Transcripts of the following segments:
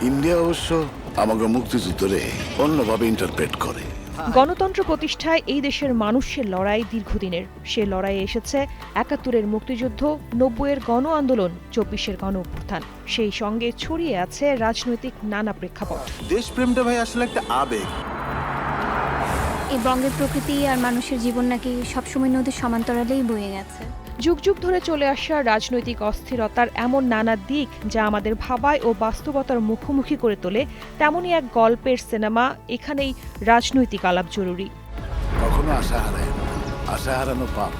India অবশ্য আমাকে মুক্তিযুদ্ধরে অন্যভাবে ইন্টারপ্রেট করে। গণতন্ত্র প্রতিষ্ঠায় এই দেশের মানুষের লড়াই দীর্ঘদিনের। সে লড়াইয়ে এসেছে ৭১-এর মুক্তিযুদ্ধ, ৯০-এর গণ আন্দোলন, ২৪-এর গণ অভ্যুত্থান। সেই সঙ্গে ছড়িয়ে আছে রাজনৈতিক নানা প্রেক্ষাপট। দেশপ্রেমটা ভাই আসলে একটা আবেগ। এই বঙ্গের প্রকৃতি আর মানুষের জীবন নাকি সবসময় নদীর সমান্তরালেই বয়ে গেছে। যুগ যুগ ধরে চলে আসা রাজনৈতিক অস্থিরতার এমন নানা দিক যা আমাদের ভাবায় ও বাস্তবতার মুখোমুখি করে তোলে, তেমনই এক গল্পের সিনেমা। এখানেই রাজনৈতিক আলাপ জরুরি। কখনো আশা হারায় না, আশা হারানো পাপ।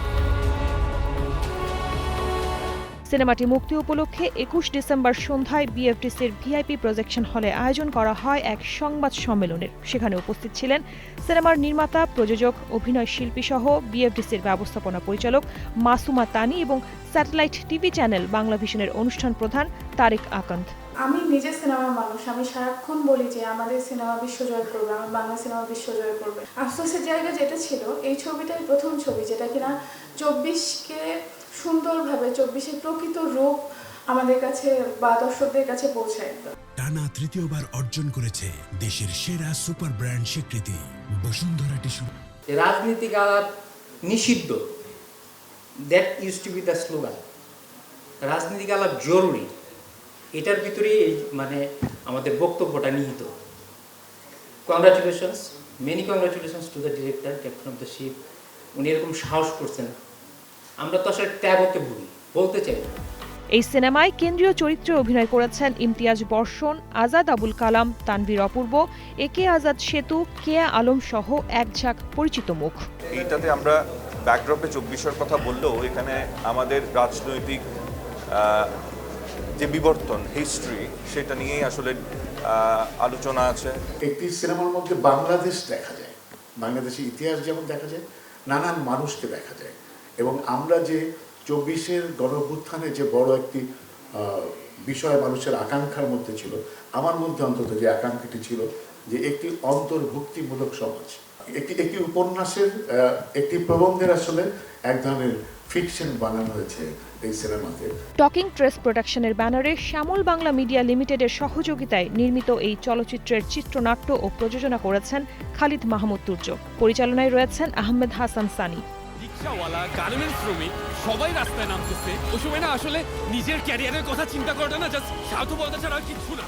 সিনেমাটি মুক্তি উপলক্ষে ২১ ডিসেম্বর সন্ধ্যায় বিএফডিসির ভিআইপি প্রজেকশন হলে আয়োজন করা হয় এক সংবাদ সম্মেলনের। সেখানে উপস্থিত ছিলেন সিনেমার নির্মাতা, প্রযোজক, অভিনয় শিল্পী সহ বিএফডিসির ব্যবস্থাপনা পরিচালক মাসুমা তানি এবং স্যাটেলাইট টিভি চ্যানেল বাংলাভিশনের অনুষ্ঠান প্রধান তারেক আকান্ত। আমি নিজে সিনেমার মানুষ, আমি সারাক্ষণ বলি যে আমাদের সিনেমা বিশ্বজয় করবে, আমার বাংলা সিনেমা বিশ্বজয় করবে। আফসোসের জায়গা যেটা ছিল, এই ছবিটাই প্রথম ছবি যেটা কিনা ২৪কে সুন্দরভাবে ২৪-এর প্রকৃত রূপ আমাদের কাছে বা দর্শকদের কাছে পৌঁছায়। টানা তৃতীয়বার অর্জন করেছে দেশের সেরা সুপার ব্র্যান্ড স্বীকৃতি বসুন্ধরা টিস্যু। রাজনীতিক আলাপ নিষিদ্ধ, that use to B the slogan. রাজনীতিক আলাপ জরুরি, এটার ভিতরেই এই আমাদের বক্তব্যটা নিহিত। Congratulations, many congratulations to the director, captain of the ship. উনি এরকম সাহস করছেন, আমরা তো আসলে ত্যাগ হতে ভুলি, বলতে চাই। এই সিনেমায় কেন্দ্রীয় চরিত্রে অভিনয় করেছেন ইমতিয়াজ বর্ষণ, আজাদ আবুল কালাম, তানভীর অপূর্ব, একে আজাদ সেতু, কেয়া আলম সহ এক ঝাঁক পরিচিত মুখ। এইটাতে আমরা ব্যাকড্রপে ২৪-এর কথা বললেও এখানে আমাদের রাজনৈতিক যে বিবর্তন, হিস্ট্রি, সেটা নিয়েই আসলে আলোচনা আছে। একটি সিনেমার মধ্যে বাংলাদেশ দেখা যায়, বাংলাদেশের ইতিহাস যেমন দেখা যায়, নানান মানুষকে দেখা যায়। এবং আমরা যে ২৪-এর গণঅভ্যুত্থানে যে বড় একটি বিষয় মানুষের আকাঙ্ক্ষার মধ্যে ছিল, আমার মধ্যে অন্তত যে আকাঙ্ক্ষাটি ছিল যে একটি অন্তর্ভুক্তিমূলক সমাজ, একটি উপন্যাসের একটি প্রবন্ধের আসলে এক ধরনের ফিকশন বানানো হয়েছে এই সিনেমাতে। টকিং ট্রেস প্রোডাকশনের ব্যানারে শ্যামল বাংলা মিডিয়া লিমিটেডের সহযোগিতায় নির্মিত এই চলচ্চিত্রের চিত্রনাট্য ও প্রযোজনা করেছেন খালিদ মাহমুদ তুর্য। পরিচালনায় রয়েছেন আহমেদ হাসান সানি। রিকশাওয়ালা, গার্মেন্টস শ্রমিক সবাই রাস্তায় নামতেছে। ওই সময় না আসলে নিজের ক্যারিয়ারের কথা চিন্তা করাটা না জাস্ট স্বার্থপরতা ছাড়া আর কিছু না।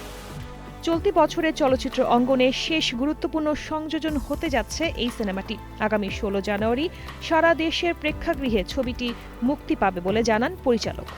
চলতি বছরে চলচ্চিত্র অঙ্গনে শেষ গুরুত্বপূর্ণ সংযোজন হতে যাচ্ছে এই সিনেমাটি। আগামী ১৬ জানুয়ারি সারা দেশের প্রেক্ষাগৃহে ছবিটি মুক্তি পাবে বলে জানান পরিচালক।